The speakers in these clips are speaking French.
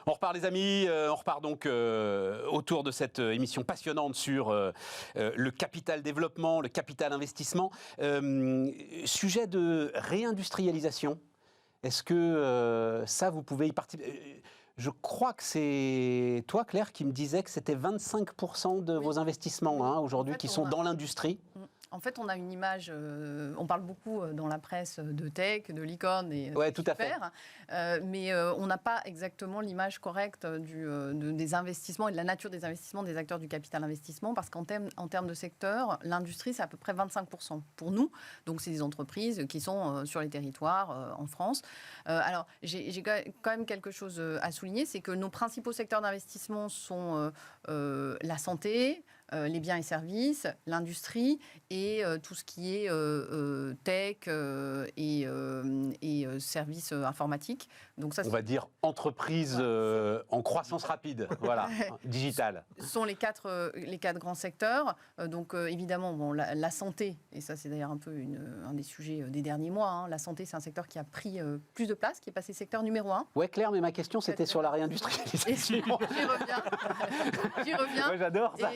On repart les amis, on repart donc autour de cette émission passionnante sur le capital développement, le capital investissement. Sujet de réindustrialisation, est-ce que ça vous pouvez y participer? Je crois que c'est toi Claire qui me disais que c'était 25% de vos investissements aujourd'hui qui sont dans l'industrie. En fait, on a une image, on parle beaucoup dans la presse de tech, de licorne et tout à fait. Mais on n'a pas exactement l'image correcte des investissements et de la nature des investissements des acteurs du capital investissement, parce qu'en termes de secteur, l'industrie, c'est à peu près 25% pour nous. Donc, c'est des entreprises qui sont sur les territoires en France. Alors, j'ai quand même quelque chose à souligner, c'est que nos principaux secteurs d'investissement sont la santé, les biens et services, l'industrie et tout ce qui est tech et services informatiques. Donc ça, on va dire entreprise en croissance rapide, voilà, digitale. Ce sont les quatre grands secteurs. Donc évidemment, la santé, et ça c'est d'ailleurs un peu un des sujets des derniers mois, la santé c'est un secteur qui a pris plus de place, qui est passé secteur numéro 1. Ouais Claire, mais ma question c'était sur la réindustrialisation. J'y reviens. Ouais, j'adore ça.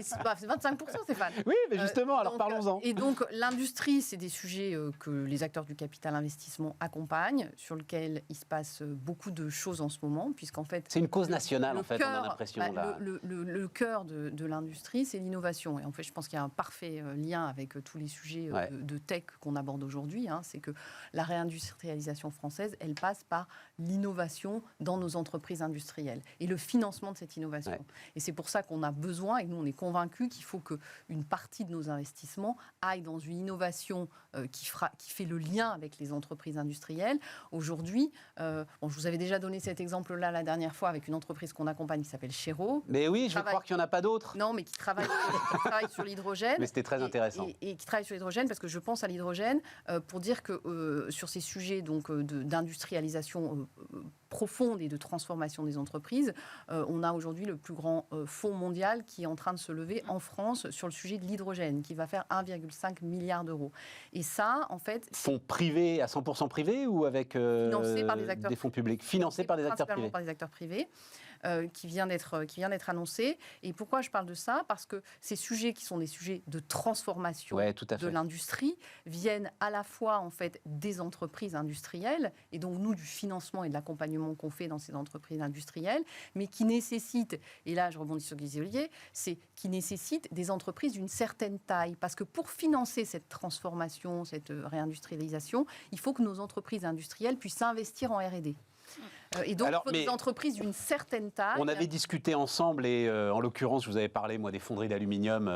C'est 25%, Stéphane. Oui, mais justement, alors parlons-en. Et donc, l'industrie, c'est des sujets que les acteurs du capital investissement accompagnent, sur lesquels il se passe beaucoup de choses en ce moment, puisqu'en fait... C'est une cause nationale, en fait, on a l'impression. Le cœur de l'industrie, c'est l'innovation. Et en fait, je pense qu'il y a un parfait lien avec tous les sujets de tech qu'on aborde aujourd'hui. C'est que la réindustrialisation française, elle passe par l'innovation dans nos entreprises industrielles et le financement de cette innovation. Ouais. Et c'est pour ça qu'on a besoin, et nous on est convaincus qu'il faut qu'une partie de nos investissements aille dans une innovation qui fait le lien avec les entreprises industrielles. Aujourd'hui, je vous avais déjà donné cet exemple-là la dernière fois avec une entreprise qu'on accompagne qui s'appelle Chero. Mais oui, je crois qu'il n'y en a pas d'autres. Non, mais qui travaille sur l'hydrogène. Mais c'était très intéressant. Et qui travaille sur l'hydrogène, parce que je pense à l'hydrogène pour dire que sur ces sujets d'industrialisation profonde et de transformation des entreprises, on a aujourd'hui le plus grand fonds mondial qui est en train de se lever en France sur le sujet de l'hydrogène, qui va faire 1,5 milliard d'euros. Et ça, en fait... Fonds privés, à 100% privés ou avec des fonds publics? Financés par des acteurs privés. Par des acteurs privés. Qui vient d'être annoncé. Et pourquoi je parle de ça? Parce que ces sujets qui sont des sujets de transformation de l'industrie viennent à la fois en fait des entreprises industrielles et donc nous du financement et de l'accompagnement qu'on fait dans ces entreprises industrielles, mais qui nécessitent, et là je rebondis sur ce que disait Olivier, c'est qui nécessitent des entreprises d'une certaine taille. Parce que pour financer cette transformation, cette réindustrialisation, il faut que nos entreprises industrielles puissent investir en R&D. Et donc, il faut des entreprises d'une certaine taille. On avait discuté ensemble et en l'occurrence, je vous avais parlé, moi, des fonderies d'aluminium,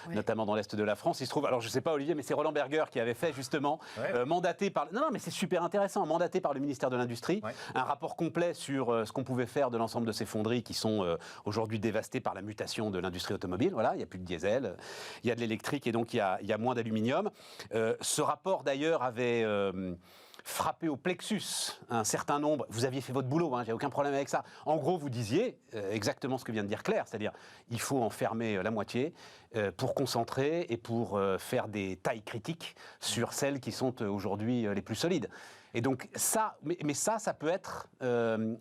notamment dans l'Est de la France. Il se trouve, alors je ne sais pas, Olivier, mais c'est Roland Berger qui avait fait justement, mandaté par... Non, mais c'est super intéressant, mandaté par le ministère de l'Industrie, un rapport complet sur ce qu'on pouvait faire de l'ensemble de ces fonderies qui sont aujourd'hui dévastées par la mutation de l'industrie automobile. Voilà, il n'y a plus de diesel, il y a de l'électrique et donc il y a moins d'aluminium. Ce rapport, d'ailleurs, avait... frappé au plexus un certain nombre. Vous aviez fait votre boulot, j'ai aucun problème avec ça. En gros, vous disiez exactement ce que vient de dire Claire, c'est-à-dire il faut en fermer la moitié pour concentrer et pour faire des tailles critiques sur celles qui sont aujourd'hui les plus solides. Et donc ça, mais ça peut être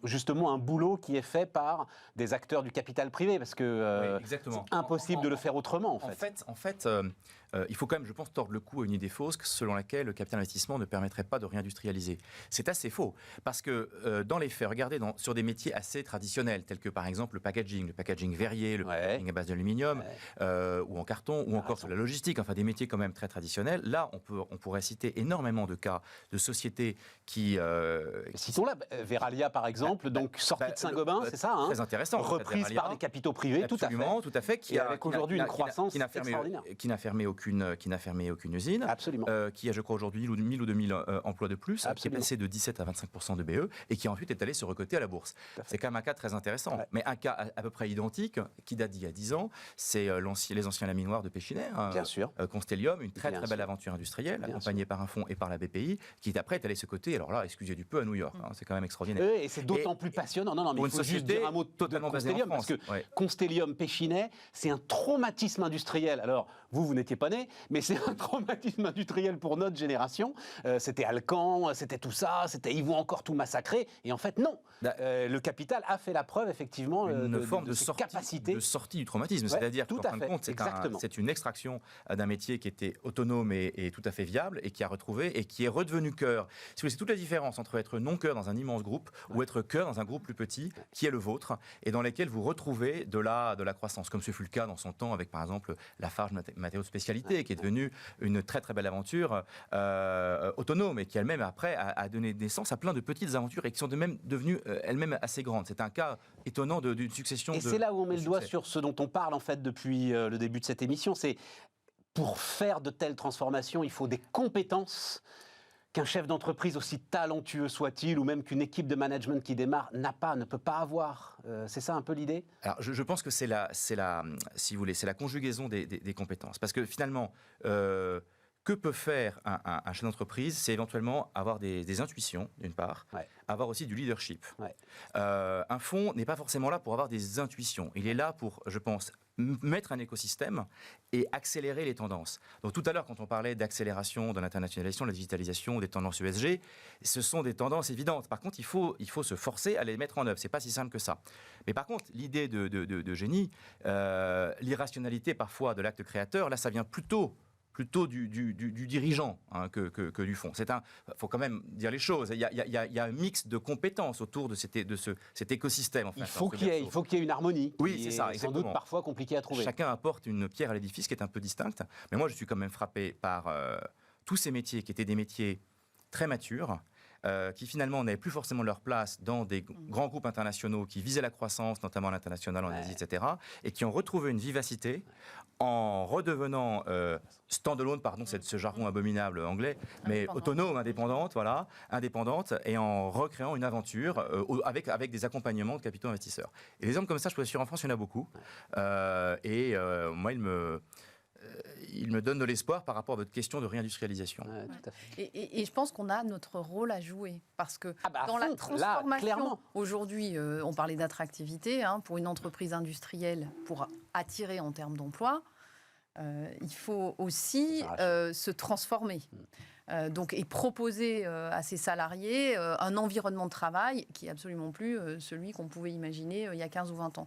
justement un boulot qui est fait par des acteurs du capital privé, parce que c'est impossible de le faire autrement. En fait, il faut quand même, je pense, tordre le cou à une idée fausse selon laquelle le capital investissement ne permettrait pas de réindustrialiser. C'est assez faux, parce que dans les faits, regardez sur des métiers assez traditionnels, tels que par exemple le packaging verrier, le packaging à base d'aluminium, ou en carton, ou encore sur la logistique, enfin des métiers quand même très traditionnels. Là, on pourrait citer énormément de cas de sociétés qui sont là. Veralia, par exemple, donc sortie de Saint-Gobain, c'est ça, très intéressant. Reprise par des capitaux privés, tout à fait. Qui a avec aujourd'hui une croissance extraordinaire. Qui n'a fermé aucune usine. Absolument. Qui a, je crois, aujourd'hui 1000 ou 2000 emplois de plus, qui est passé de 17 à 25% de BE et qui ensuite est allé se recoter à la bourse. C'est quand même un cas très intéressant. Ouais. Mais un cas à peu près identique, qui date d'il y a 10 ans, c'est les anciens laminoirs de Pechiney, Bien sûr. Constellium, une très belle aventure industrielle, accompagnée par un fonds et par la BPI, qui après est allé se côté, alors là, excusez du peu, à New York. C'est quand même extraordinaire. Et c'est d'autant plus passionnant. Non, mais il faut juste dire un mot totalement de Constellium, parce que Constellium, Péchinet, c'est un traumatisme industriel. Alors, vous n'étiez pas né, mais c'est un traumatisme industriel pour notre génération. C'était Alcan, c'était tout ça, ils vont encore tout massacrer. Et en fait, non. Le capital a fait la preuve, effectivement, une forme de sortie du traumatisme. C'est-à-dire qu'en fin de compte, c'est une extraction d'un métier qui était autonome et tout à fait viable, et qui a retrouvé, et qui est redevenu cœur. C'est toute la différence entre être non-cœur dans un immense groupe, ou être cœur dans un groupe plus petit, qui est le vôtre, et dans lequel vous retrouvez de la croissance, comme ce fut le cas dans son temps avec, par exemple, Lafarge Matériaux de Spécialité, qui est devenue une très très belle aventure autonome, et qui elle-même, après, a donné naissance à plein de petites aventures, et qui sont même devenues elles-mêmes assez grandes. C'est un cas étonnant d'une succession et c'est là où on met le doigt sur ce dont on parle, en fait, depuis le début de cette émission, c'est pour faire de telles transformations, il faut des compétences qu'un chef d'entreprise, aussi talentueux soit-il, ou même qu'une équipe de management qui démarre, ne peut pas avoir. C'est ça un peu l'idée ? Alors, je pense que si vous voulez, c'est la conjugaison des compétences. Parce que finalement, que peut faire un chef d'entreprise ? C'est éventuellement avoir des intuitions, d'une part, avoir aussi du leadership. Un fonds n'est pas forcément là pour avoir des intuitions. Il est là pour, je pense, mettre un écosystème et accélérer les tendances. Donc tout à l'heure, quand on parlait d'accélération, de l'internationalisation, de la digitalisation, des tendances ESG, ce sont des tendances évidentes. Par contre, il faut se forcer à les mettre en œuvre. C'est pas si simple que ça. Mais par contre, l'idée de génie, l'irrationalité parfois de l'acte créateur, là, ça vient plutôt du dirigeant que du fonds. Faut quand même dire les choses. Il y a un mix de compétences autour de cet écosystème. Enfin, il faut qu'il y ait une harmonie. Oui, c'est ça. Sans doute parfois compliqué à trouver. Chacun apporte une pierre à l'édifice qui est un peu distincte. Mais moi, je suis quand même frappé par tous ces métiers qui étaient des métiers très matures, qui finalement n'avaient plus forcément leur place dans des grands groupes internationaux qui visaient la croissance, notamment à l'international, en Asie, etc., et qui ont retrouvé une vivacité en redevenant stand-alone, pardon, c'est ce jargon abominable anglais, mais autonome, indépendante, et en recréant une aventure avec des accompagnements de capitaux investisseurs. Et des hommes comme ça, je peux assurer, en France, il y en a beaucoup. Moi, il me donne de l'espoir par rapport à votre question de réindustrialisation. Tout à fait. Et je pense qu'on a notre rôle à jouer. Parce que dans la transformation, aujourd'hui, on parlait d'attractivité, pour une entreprise industrielle, pour attirer en termes d'emploi, il faut aussi se transformer. Et proposer à ses salariés un environnement de travail qui n'est absolument plus celui qu'on pouvait imaginer il y a 15 ou 20 ans.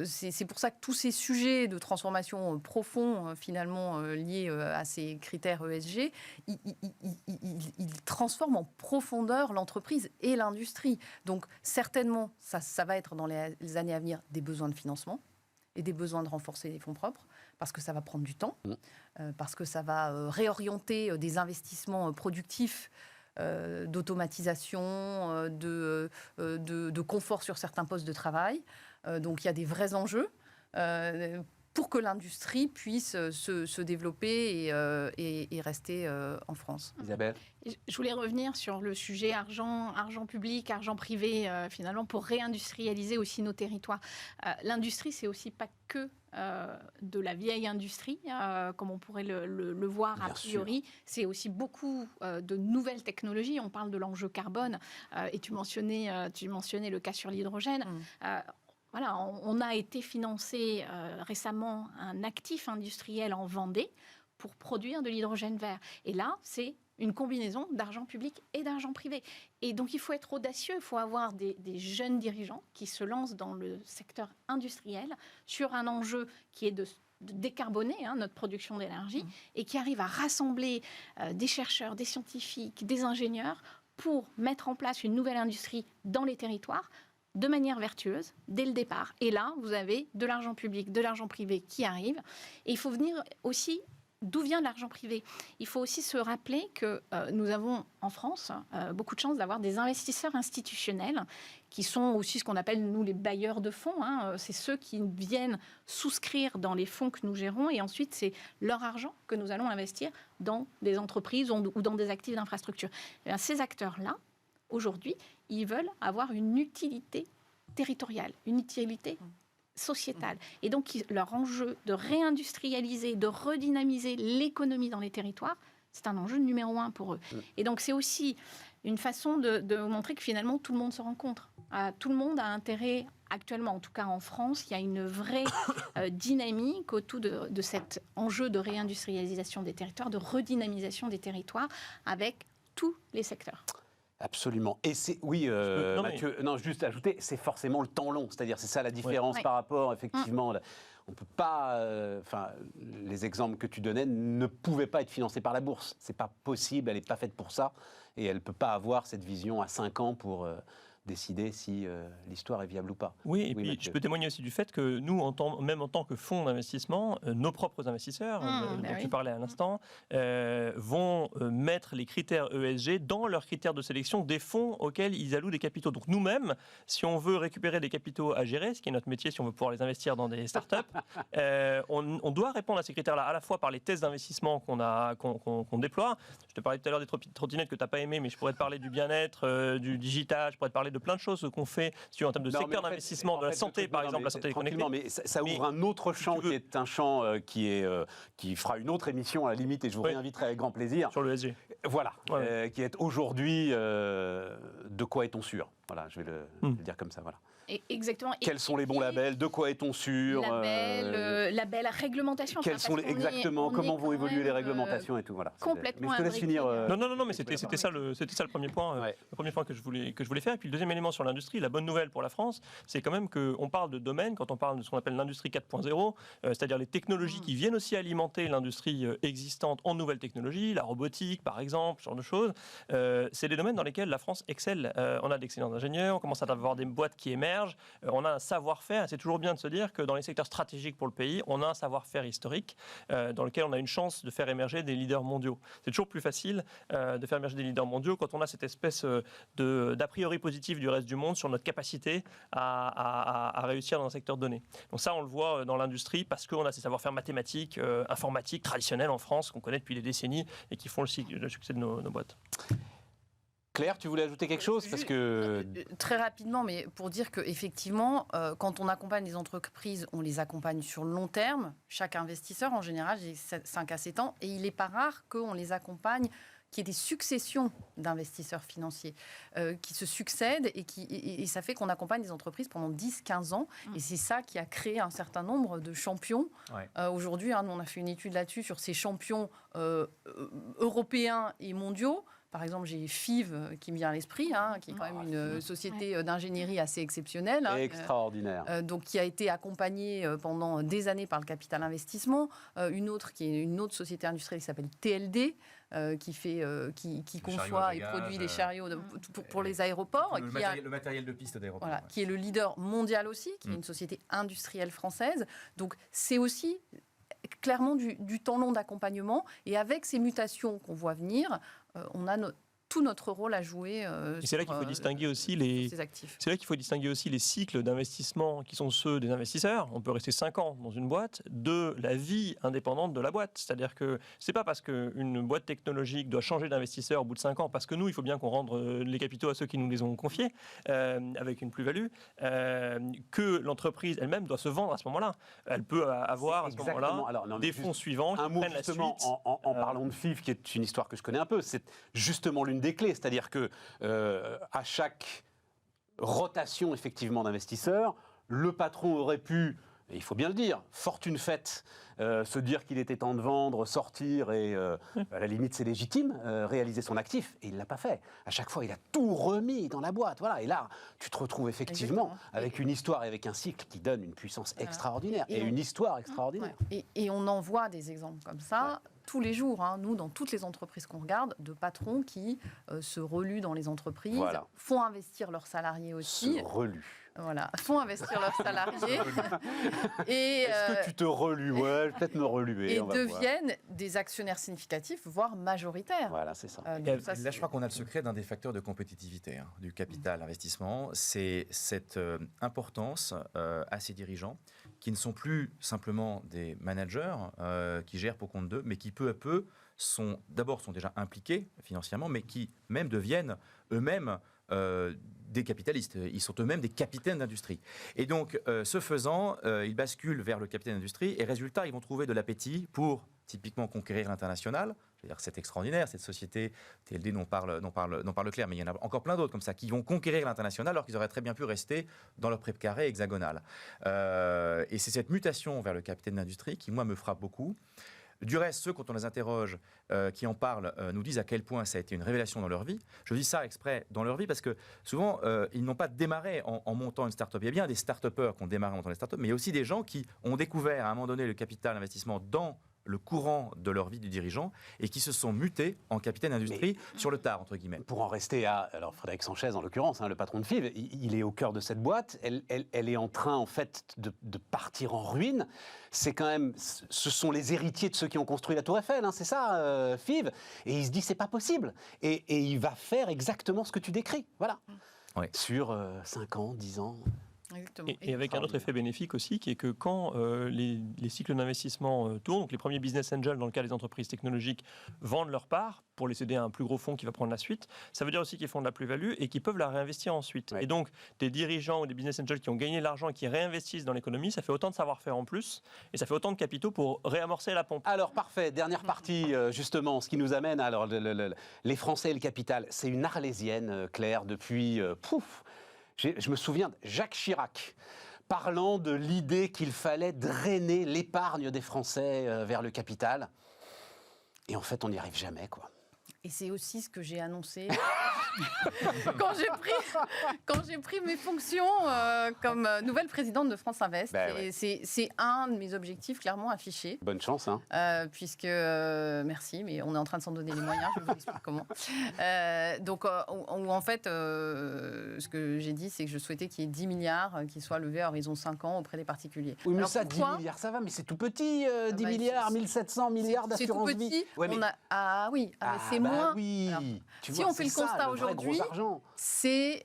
C'est pour ça que tous ces sujets de transformation profonds, finalement, liés à ces critères ESG, ils transforment en profondeur l'entreprise et l'industrie. Donc, certainement, ça va être dans les années à venir des besoins de financement et des besoins de renforcer les fonds propres, parce que ça va prendre du temps, parce que ça va réorienter des investissements productifs, d'automatisation, de confort sur certains postes de travail. Donc il y a des vrais enjeux pour que l'industrie puisse se développer et rester en France. Isabelle ? Je voulais revenir sur le sujet argent public, argent privé, finalement, pour réindustrialiser aussi nos territoires. L'industrie, c'est aussi pas que de la vieille industrie, comme on pourrait le voir a priori. C'est aussi beaucoup de nouvelles technologies. On parle de l'enjeu carbone, et tu mentionnais le cas sur l'hydrogène. Voilà, on a été financé récemment un actif industriel en Vendée pour produire de l'hydrogène vert. Et là, c'est une combinaison d'argent public et d'argent privé. Et donc, il faut être audacieux, il faut avoir des jeunes dirigeants qui se lancent dans le secteur industriel sur un enjeu qui est de décarboner notre production d'énergie et qui arrivent à rassembler des chercheurs, des scientifiques, des ingénieurs pour mettre en place une nouvelle industrie dans les territoires de manière vertueuse, dès le départ. Et là, vous avez de l'argent public, de l'argent privé qui arrive. Et il faut venir aussi d'où vient l'argent privé. Il faut aussi se rappeler que nous avons en France beaucoup de chance d'avoir des investisseurs institutionnels qui sont aussi ce qu'on appelle, nous, les bailleurs de fonds. C'est ceux qui viennent souscrire dans les fonds que nous gérons et ensuite, c'est leur argent que nous allons investir dans des entreprises ou dans des actifs d'infrastructure. Et bien, ces acteurs-là, aujourd'hui, ils veulent avoir une utilité territoriale, une utilité sociétale. Et donc, leur enjeu de réindustrialiser, de redynamiser l'économie dans les territoires, c'est un enjeu numéro 1 pour eux. Et donc, c'est aussi une façon de montrer que finalement, tout le monde se rencontre. Tout le monde a intérêt, actuellement, en tout cas en France, il y a une vraie dynamique autour de cet enjeu de réindustrialisation des territoires, de redynamisation des territoires avec tous les secteurs. Absolument. Et c'est, oui, Mathieu, non, juste ajouter, c'est forcément le temps long. C'est-à-dire, c'est ça la différence par rapport, effectivement. On ne peut pas. Les exemples que tu donnais ne pouvaient pas être financés par la bourse. C'est pas possible, elle n'est pas faite pour ça. Et elle ne peut pas avoir cette vision à 5 ans pour décider si l'histoire est viable ou pas. Oui, et puis Mathieu, je peux témoigner aussi du fait que nous, même en tant que fonds d'investissement, nos propres investisseurs, dont tu parlais à l'instant, vont mettre les critères ESG dans leurs critères de sélection des fonds auxquels ils allouent des capitaux. Donc nous-mêmes, si on veut récupérer des capitaux à gérer, ce qui est notre métier, si on veut pouvoir les investir dans des startups, on doit répondre à ces critères-là, à la fois par les tests d'investissement qu'on déploie. Je te parlais tout à l'heure des trottinettes que tu n'as pas aimé, mais je pourrais te parler du bien-être, du digital, je pourrais te parler de plein de choses qu'on fait en termes de secteur d'investissement, de la santé, par exemple, la santé connectée. Mais ça ouvre un autre champ qui est un champ qui fera une autre émission à la limite, et je vous réinviterai avec grand plaisir. Sur le ESG. Voilà, qui est aujourd'hui de quoi est-on sûr. Voilà, je vais le dire comme ça. Voilà. Exactement. Quels sont les bons labels? De quoi est-on sûr? Label, réglementation. Quels sont exactement comment vont évoluer les réglementations et tout. Voilà. Complètement. Mais je te laisse finir. Non, mais c'était ça le premier point. Le premier point que je voulais faire. Et puis le deuxième élément sur l'industrie, la bonne nouvelle pour la France, c'est quand même qu'on parle de domaine quand on parle de ce qu'on appelle l'industrie 4.0, c'est-à-dire les technologies qui viennent aussi alimenter l'industrie existante en nouvelles technologies, la robotique par exemple, ce genre de choses. C'est des domaines dans lesquels la France excelle. On a d'excellents ingénieurs, on commence à avoir des boîtes qui émergent. On a un savoir-faire, et c'est toujours bien de se dire que dans les secteurs stratégiques pour le pays, on a un savoir-faire historique dans lequel on a une chance de faire émerger des leaders mondiaux. C'est toujours plus facile de faire émerger des leaders mondiaux quand on a cette espèce d'a priori positif du reste du monde sur notre capacité à réussir dans un secteur donné. Donc ça, on le voit dans l'industrie parce qu'on a ces savoir-faire mathématiques, informatiques, traditionnels en France, qu'on connaît depuis des décennies et qui font le succès de nos boîtes. Claire, tu voulais ajouter quelque chose parce que... Très rapidement, mais pour dire qu'effectivement, quand on accompagne les entreprises, on les accompagne sur le long terme. Chaque investisseur, en général, j'ai 5 à 7 ans, et il n'est pas rare qu'on les accompagne, qu'il y ait des successions d'investisseurs financiers qui se succèdent, et ça fait qu'on accompagne les entreprises pendant 10-15 ans. Et c'est ça qui a créé un certain nombre de champions. Aujourd'hui, nous, on a fait une étude là-dessus sur ces champions européens et mondiaux. Par exemple, j'ai FIV qui me vient à l'esprit, qui est quand même une société d'ingénierie assez exceptionnelle. Extraordinaire. Donc, qui a été accompagnée pendant des années par le capital investissement. Une autre qui est une autre société industrielle qui s'appelle TLD, qui conçoit et produit les chariots pour les aéroports. Le matériel de piste d'aéroport. Voilà, qui est le leader mondial aussi, qui est une société industrielle française. Donc, c'est aussi clairement du temps long d'accompagnement. Et avec ces mutations qu'on voit venir, on a tout notre rôle à jouer. Et c'est là qu'il faut distinguer aussi ces actifs. C'est là qu'il faut distinguer aussi les cycles d'investissement qui sont ceux des investisseurs. On peut rester 5 ans dans une boîte, de la vie indépendante de la boîte. C'est-à-dire que c'est pas parce qu'une boîte technologique doit changer d'investisseur au bout de 5 ans, parce que nous, il faut bien qu'on rende les capitaux à ceux qui nous les ont confiés, avec une plus-value, que l'entreprise elle-même doit se vendre à ce moment-là. Elle peut avoir à ce moment-là des fonds suivants qui prennent la suite. En parlant de FIV, qui est une histoire que je connais un peu, c'est justement l'une des clés, c'est-à-dire que à chaque rotation effectivement d'investisseurs, le patron aurait pu, et il faut bien le dire, fortune faite, se dire qu'il était temps de vendre, sortir et à la limite c'est légitime, réaliser son actif, et il ne l'a pas fait. À chaque fois il a tout remis dans la boîte, voilà. Et là tu te retrouves effectivement avec une histoire et avec un cycle qui donne une puissance extraordinaire et une histoire extraordinaire. Et on en voit des exemples comme ça. Tous les jours, nous, dans toutes les entreprises qu'on regarde, de patrons qui se reluent dans les entreprises, font investir leurs salariés aussi. Se reluent. Voilà, font investir leurs salariés. Est-ce que tu te relues? Ouais, peut-être me reluer. Et deviennent des actionnaires significatifs, voire majoritaires. Voilà, c'est ça. Là, je crois qu'on a le secret d'un des facteurs de compétitivité du capital investissement. C'est cette importance à ces dirigeants qui ne sont plus simplement des managers qui gèrent pour compte d'eux, mais qui peu à peu sont déjà impliqués financièrement, mais qui même deviennent eux-mêmes des capitalistes. Ils sont eux-mêmes des capitaines d'industrie. Et donc, ce faisant, ils basculent vers le capitaine d'industrie et résultat, ils vont trouver de l'appétit pour typiquement conquérir l'international. C'est-à-dire que c'est extraordinaire, cette société, TLD n'en parle clair, mais il y en a encore plein d'autres comme ça, qui vont conquérir l'international alors qu'ils auraient très bien pu rester dans leur pré carré hexagonal. Et c'est cette mutation vers le capitaine d'industrie qui, moi, me frappe beaucoup. Du reste, ceux, quand on les interroge, qui en parlent, nous disent à quel point ça a été une révélation dans leur vie. Je dis ça exprès dans leur vie parce que souvent, ils n'ont pas démarré en montant une start-up. Il y a bien des start-upers qui ont démarré en montant des start-up, mais il y a aussi des gens qui ont découvert à un moment donné le capital investissement dans le courant de leur vie du dirigeant et qui se sont mutés en capitaine d'industrie sur le tard, entre guillemets. Pour en rester à... Alors, Frédéric Sanchez, en l'occurrence, le patron de FIV, il est au cœur de cette boîte. Elle est en train, en fait, de partir en ruine. C'est quand même... Ce sont les héritiers de ceux qui ont construit la Tour Eiffel, c'est ça, FIV. Et il se dit, c'est pas possible. Et il va faire exactement ce que tu décris. Voilà. Oui. Sur 5 ans, 10 ans... Et avec un autre effet bénéfique aussi, qui est que quand les cycles d'investissement tournent, donc les premiers business angels, dans le cas des entreprises technologiques, vendent leur part pour les céder à un plus gros fonds qui va prendre la suite, ça veut dire aussi qu'ils font de la plus-value et qu'ils peuvent la réinvestir ensuite. Ouais. Et donc, des dirigeants ou des business angels qui ont gagné de l'argent et qui réinvestissent dans l'économie, ça fait autant de savoir-faire en plus et ça fait autant de capitaux pour réamorcer la pompe. Alors, parfait. Dernière partie, justement, ce qui nous amène à les Français et le capital. C'est une Arlésienne, Claire, depuis... Je me souviens de Jacques Chirac parlant de l'idée qu'il fallait drainer l'épargne des Français vers le capital. Et en fait, on n'y arrive jamais, quoi. Et c'est aussi ce que j'ai annoncé quand j'ai pris mes fonctions comme nouvelle présidente de France Invest. Et c'est un de mes objectifs clairement affichés. Bonne chance. Puisque, merci, mais on est en train de s'en donner les moyens, je vais vous expliquer comment. Donc, en fait, ce que j'ai dit, c'est que je souhaitais qu'il y ait 10 milliards qui soient levés à horizon 5 ans auprès des particuliers. Oui, mais alors, ça, 10 milliards, ça va, mais c'est tout petit, 10 milliards, 1700 milliards d'assurance vie. C'est tout petit. Ah oui, c'est moins. Oui. Alors, si on fait le constat aujourd'hui, c'est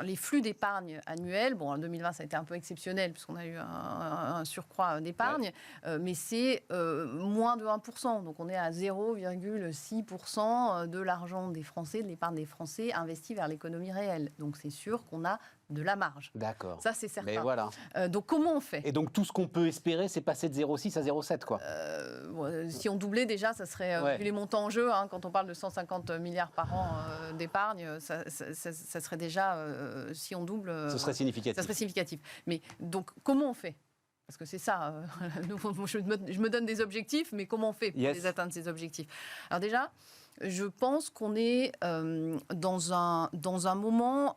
les flux d'épargne annuels. Bon, en 2020, ça a été un peu exceptionnel puisqu'on a eu un surcroît d'épargne, mais c'est moins de 1%. Donc, on est à 0,6% de l'argent des Français, de l'épargne des Français investie vers l'économie réelle. Donc, c'est sûr qu'on a de la marge. D'accord. Ça, c'est certain. Mais voilà. Donc, comment on fait ? Et donc, tout ce qu'on peut espérer, c'est passer de 0,6 à 0,7, quoi. Si on doublait déjà, ça serait, vu les montants en jeu, quand on parle de 150 milliards par an d'épargne, ça serait déjà, si on double... ce serait significatif. Ça serait significatif. Mais donc, comment on fait ? Parce que c'est ça, je me donne des objectifs, mais comment on fait pour les atteindre, ces objectifs ? Alors déjà, je pense qu'on est dans un moment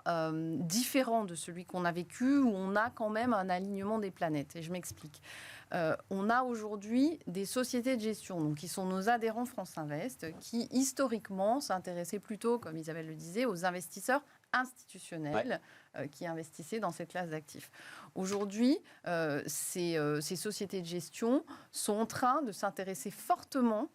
différent de celui qu'on a vécu, où on a quand même un alignement des planètes. Et je m'explique. On a aujourd'hui des sociétés de gestion, donc qui sont nos adhérents France Invest, qui historiquement s'intéressaient plutôt, comme Isabelle le disait, aux investisseurs institutionnels qui investissaient dans cette classe d'actifs. Aujourd'hui, ces sociétés de gestion sont en train de s'intéresser fortement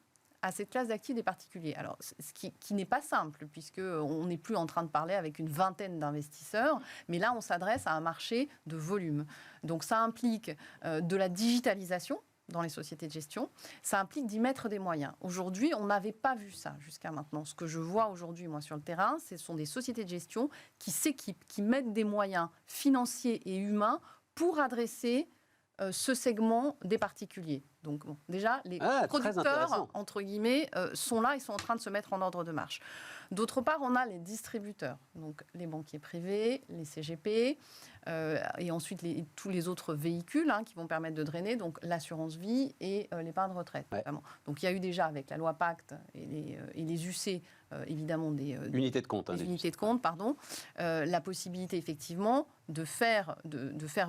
à cette classe d'actifs des particuliers. Alors, ce qui n'est pas simple, puisqu'on n'est plus en train de parler avec une vingtaine d'investisseurs, mais là, on s'adresse à un marché de volume. Donc, ça implique de la digitalisation dans les sociétés de gestion, ça implique d'y mettre des moyens. Aujourd'hui, on n'avait pas vu ça jusqu'à maintenant. Ce que je vois aujourd'hui, moi, sur le terrain, ce sont des sociétés de gestion qui s'équipent, qui mettent des moyens financiers et humains pour adresser ce segment des particuliers. Donc, bon, déjà, les producteurs, entre guillemets, sont là, ils sont en train de se mettre en ordre de marche. D'autre part, on a les distributeurs, donc les banquiers privés, les CGP, et ensuite tous les autres véhicules qui vont permettre de drainer, donc l'assurance vie et l'épargne retraite. Notamment. Donc, il y a eu déjà, avec la loi Pacte et les UC, évidemment des unités de compte, la possibilité effectivement de faire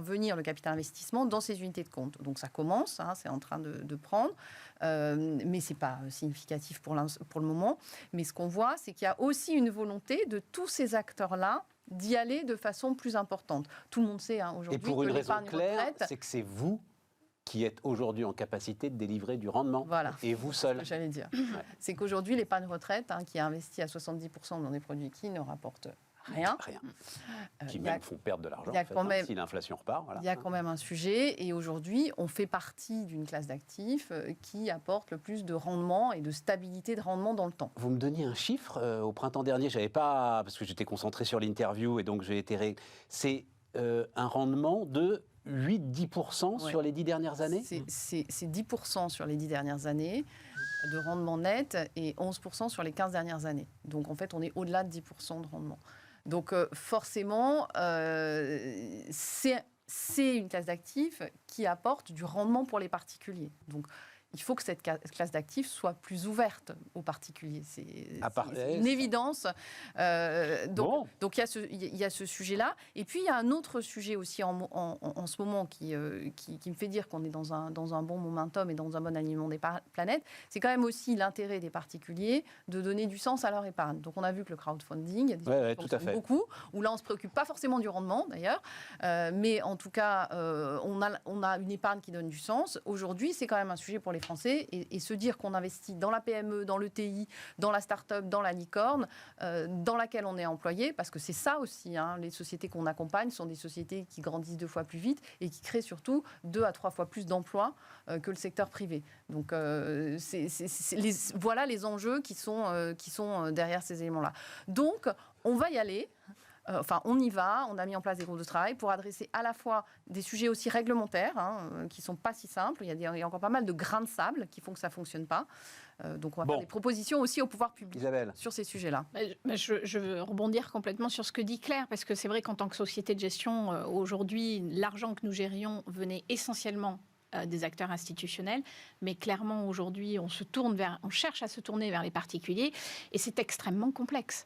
venir le capital investissement dans ces unités de compte. Donc ça commence, c'est en train de prendre, mais c'est pas significatif pour le moment. Mais ce qu'on voit, c'est qu'il y a aussi une volonté de tous ces acteurs-là d'y aller de façon plus importante. Tout le monde sait aujourd'hui que pour une raison claire, retraite, c'est que c'est vous qui êtes aujourd'hui en capacité de délivrer du rendement. Voilà. Et vous seul. C'est ce que j'allais dire. C'est qu'aujourd'hui, l'épargne retraite, qui est investie à 70% dans des produits qui ne rapportent rien. Qui même font perdre de l'argent, si l'inflation repart. Voilà. Il y a quand même un sujet. Et aujourd'hui, on fait partie d'une classe d'actifs qui apporte le plus de rendement et de stabilité de rendement dans le temps. Vous me donniez un chiffre au printemps dernier, j'avais pas, parce que j'étais concentré sur l'interview et donc j'ai été... C'est un rendement de 8-10% sur les 10 dernières années. C'est 10% sur les 10 dernières années de rendement net et 11% sur les 15 dernières années. Donc en fait, on est au-delà de 10% de rendement. Donc forcément, c'est une classe d'actifs qui apporte du rendement pour les particuliers. Donc il faut que cette classe d'actifs soit plus ouverte aux particuliers. C'est une évidence. Donc il y a ce sujet-là. Et puis il y a un autre sujet aussi en ce moment qui me fait dire qu'on est dans un bon momentum et dans un bon alignement des planètes. C'est quand même aussi l'intérêt des particuliers de donner du sens à leur épargne. Donc on a vu que le crowdfunding, tout à fait. beaucoup, où là on ne se préoccupe pas forcément du rendement d'ailleurs, mais en tout cas on a une épargne qui donne du sens. Aujourd'hui, c'est quand même un sujet pour les Français et se dire qu'on investit dans la PME, dans l'ETI, dans la start-up, dans la licorne, dans laquelle on est employé, parce que c'est ça aussi, les sociétés qu'on accompagne sont des sociétés qui grandissent 2 fois plus vite et qui créent surtout 2 à 3 fois plus d'emplois que le secteur privé. Donc voilà les enjeux qui sont derrière ces éléments-là. Donc on va y aller. On y va, on a mis en place des groupes de travail pour adresser à la fois des sujets aussi réglementaires, qui ne sont pas si simples. Il y a encore pas mal de grains de sable qui font que ça ne fonctionne pas. Donc on va faire des propositions aussi au pouvoir public sur ces sujets-là. Je veux rebondir complètement sur ce que dit Claire, parce que c'est vrai qu'en tant que société de gestion, aujourd'hui, l'argent que nous gérions venait essentiellement des acteurs institutionnels, mais clairement aujourd'hui on cherche à se tourner vers les particuliers et c'est extrêmement complexe.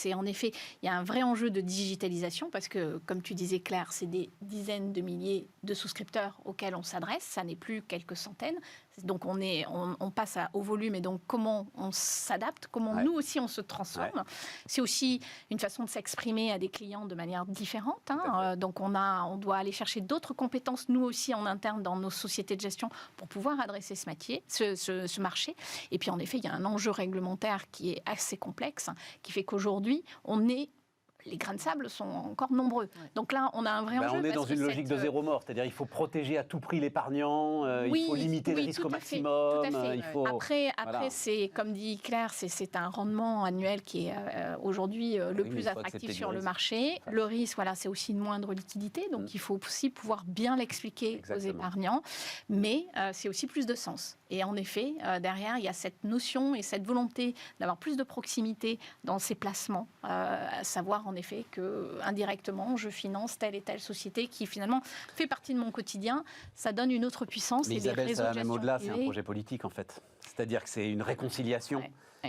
Et en effet, il y a un vrai enjeu de digitalisation parce que, comme tu disais Claire, c'est des dizaines de milliers de souscripteurs auxquels on s'adresse, ça n'est plus quelques centaines. Donc on passe au volume et donc comment on s'adapte, comment nous aussi on se transforme. C'est aussi une façon de s'exprimer à des clients de manière différente. Donc on doit aller chercher d'autres compétences nous aussi en interne dans nos sociétés de gestion pour pouvoir adresser ce marché. Et puis en effet, il y a un enjeu réglementaire qui est assez complexe, qui fait qu'aujourd'hui les grains de sable sont encore nombreux. Donc là, on a un vrai enjeu. On est dans une logique de zéro mort, c'est-à-dire il faut protéger à tout prix l'épargnant, il faut limiter le risque au maximum. Après, c'est comme dit Claire, c'est un rendement annuel qui est aujourd'hui le plus attractif sur le marché. Le risque, c'est aussi une moindre liquidité, donc il faut aussi pouvoir bien l'expliquer aux épargnants, mais c'est aussi plus de sens. Et en effet, derrière, il y a cette notion et cette volonté d'avoir plus de proximité dans ces placements, à savoir en effet que indirectement, je finance telle et telle société qui finalement fait partie de mon quotidien. Ça donne une autre puissance. Mais et Isabelle, des réseaux ça va de même au-delà, c'est un privée. projet politique en fait. C'est-à-dire que c'est une réconciliation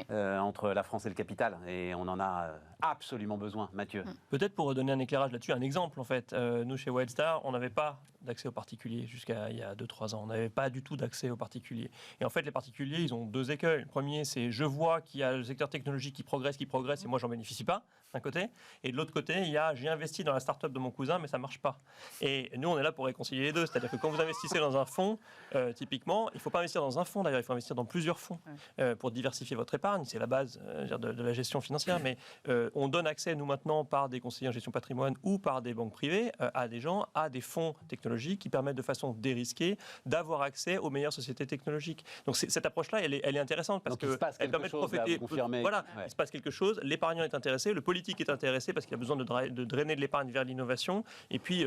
entre la France et le capital. Et on en a absolument besoin, Mathieu. Peut-être pour donner un éclairage là-dessus, un exemple en fait. Nous, chez Wildstar, on n'avait pas d'accès aux particuliers jusqu'à il y a 2-3 ans. On n'avait pas du tout d'accès aux particuliers. Et en fait, les particuliers, ils ont 2 écueils. Le premier, c'est je vois qu'il y a le secteur technologique qui progresse, et moi, j'en bénéficie pas, d'un côté. Et de l'autre côté, il y a j'ai investi dans la start-up de mon cousin, mais ça marche pas. Et nous, on est là pour réconcilier les deux. C'est-à-dire que quand vous investissez dans un fonds, typiquement, il ne faut pas investir dans un fonds, d'ailleurs, il faut investir dans plusieurs fonds pour diversifier votre épargne. C'est la base de la gestion financière. Mais on donne accès, nous, maintenant, par des conseillers en gestion patrimoine ou par des banques privées, à des gens, à des fonds technologiques qui permettent de façon dérisquée d'avoir accès aux meilleures sociétés technologiques. Donc cette approche-là, elle est intéressante parce qu'elle permet de profiter. Il se passe quelque chose, l'épargnant est intéressé, le politique est intéressé parce qu'il a besoin de drainer de l'épargne vers l'innovation. Et puis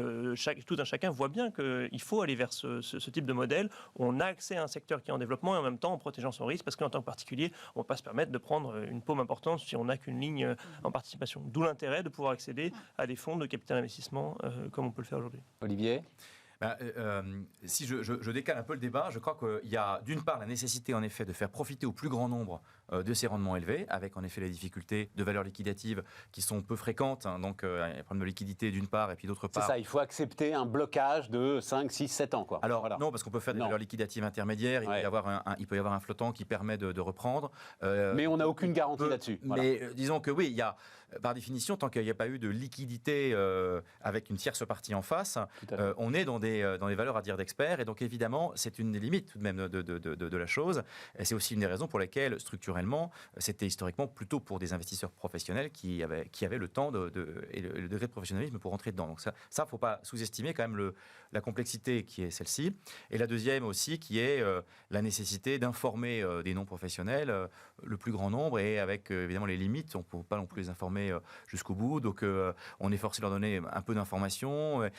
tout un chacun voit bien qu'il faut aller vers ce type de modèle. On a accès à un secteur qui est en développement et en même temps en protégeant son risque parce qu'en tant que particulier, on ne va pas se permettre de prendre une paume importante si on n'a qu'une ligne en participation. D'où l'intérêt de pouvoir accéder à des fonds de capital investissement comme on peut le faire aujourd'hui. Olivier ? Si je décale un peu le débat, je crois qu'il y a d'une part la nécessité en effet de faire profiter au plus grand nombre de ces rendements élevés, avec en effet les difficultés de valeur liquidative qui sont peu fréquentes, donc un problème de liquidité d'une part et puis d'autre part. C'est ça, il faut accepter un blocage de 5, 6, 7 ans. Alors non, parce qu'on peut faire des valeurs liquidatives intermédiaires, il peut y avoir un flottant qui permet de reprendre. Mais on n'a aucune garantie là-dessus. Mais disons que oui, il y a par définition, tant qu'il n'y a pas eu de liquidité avec une tierce partie en face, on est dans des les valeurs à dire d'experts. Et donc, évidemment, c'est une des limites tout de même de la chose. Et c'est aussi une des raisons pour lesquelles, structurellement, c'était historiquement plutôt pour des investisseurs professionnels qui avaient le temps et le degré de professionnalisme pour rentrer dedans. Donc ça, faut pas sous-estimer quand même la complexité qui est celle-ci. Et la deuxième aussi, qui est la nécessité d'informer des non-professionnels le plus grand nombre, et avec évidemment les limites. On ne peut pas non plus les informer jusqu'au bout. Donc on est forcé de leur donner un peu d'informations.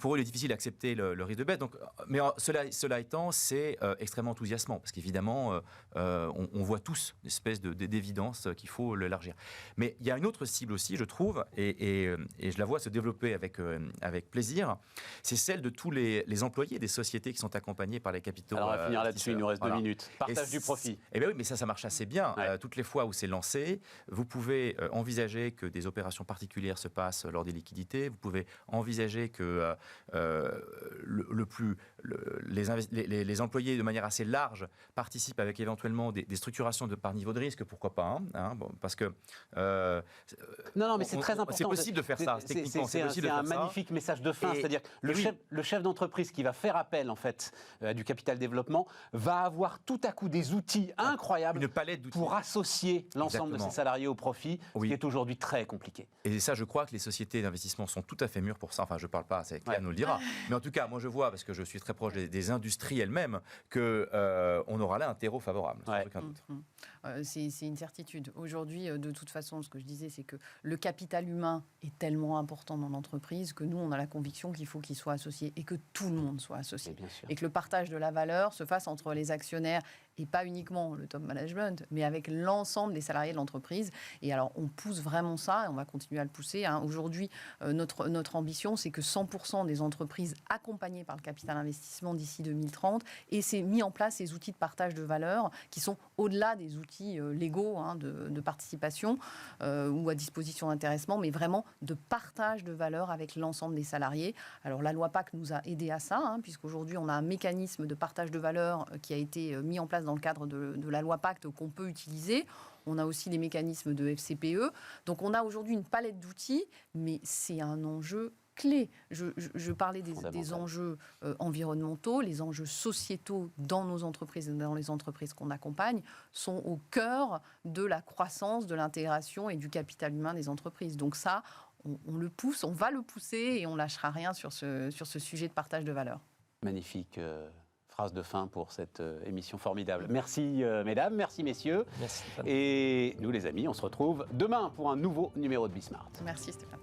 Pour eux, il est difficile d'accepter le risque de baisse. Donc, mais cela étant, c'est extrêmement enthousiasmant, parce qu'évidemment, on voit tous une espèce d'évidence qu'il faut l'élargir. Mais il y a une autre cible aussi, je trouve, et je la vois se développer avec plaisir, c'est celle de tous les employés des sociétés qui sont accompagnés par les capitaux. Alors on va finir là-dessus, il nous reste 2 minutes. Partage du profit. Eh bien oui, mais ça marche assez bien. Toutes les fois où c'est lancé, vous pouvez envisager que des opérations particulières se passent lors des liquidités. Vous pouvez envisager que les employés de manière assez large participent avec éventuellement des structurations par niveau de risque, pourquoi pas, parce que non, mais c'est très important. C'est possible de faire ça. Techniquement, c'est un magnifique message de fin, c'est-à-dire le chef d'entreprise qui va faire appel en fait du capital développement va avoir tout à coup des outils incroyables, une palette d'outils pour associer l'ensemble de ses salariés au profit, ce qui est aujourd'hui très compliqué. Et ça, je crois que les sociétés d'investissement sont tout à fait mûres pour ça. Enfin, je ne parle pas, c'est Claire nous le dira. Mais en tout cas, moi je vois, parce que je suis très proche des industries elles-mêmes, qu'on aura là un terreau favorable. C'est une certitude. Aujourd'hui, de toute façon, ce que je disais, c'est que le capital humain est tellement important dans l'entreprise que nous, on a la conviction qu'il faut qu'il soit associé et que tout le monde soit associé. Et que le partage de la valeur se fasse entre les actionnaires et pas uniquement le top management, mais avec l'ensemble des salariés de l'entreprise. Et alors, on pousse vraiment ça et on va continuer à le pousser. Aujourd'hui, notre ambition, c'est que 100% des entreprises accompagnées par le capital investissement d'ici 2030 et c'est mis en place ces outils de partage de valeur qui sont au-delà des outils légaux de participation ou à disposition d'intéressement, mais vraiment de partage de valeur avec l'ensemble des salariés. Alors, la loi PACTE nous a aidé à ça, puisqu'aujourd'hui, on a un mécanisme de partage de valeur qui a été mis en place dans le cadre de la loi PACTE qu'on peut utiliser. On a aussi les mécanismes de FCPE. Donc, on a aujourd'hui une palette d'outils, mais c'est un enjeu clé. Je parlais des enjeux environnementaux, les enjeux sociétaux dans nos entreprises et dans les entreprises qu'on accompagne sont au cœur de la croissance, de l'intégration et du capital humain des entreprises. Donc ça, on le pousse, on va le pousser et on ne lâchera rien sur ce sujet de partage de valeur. Magnifique phrase de fin pour cette émission formidable. Merci mesdames, merci messieurs. Merci. Et nous les amis, on se retrouve demain pour un nouveau numéro de Bismart. Merci Stéphane.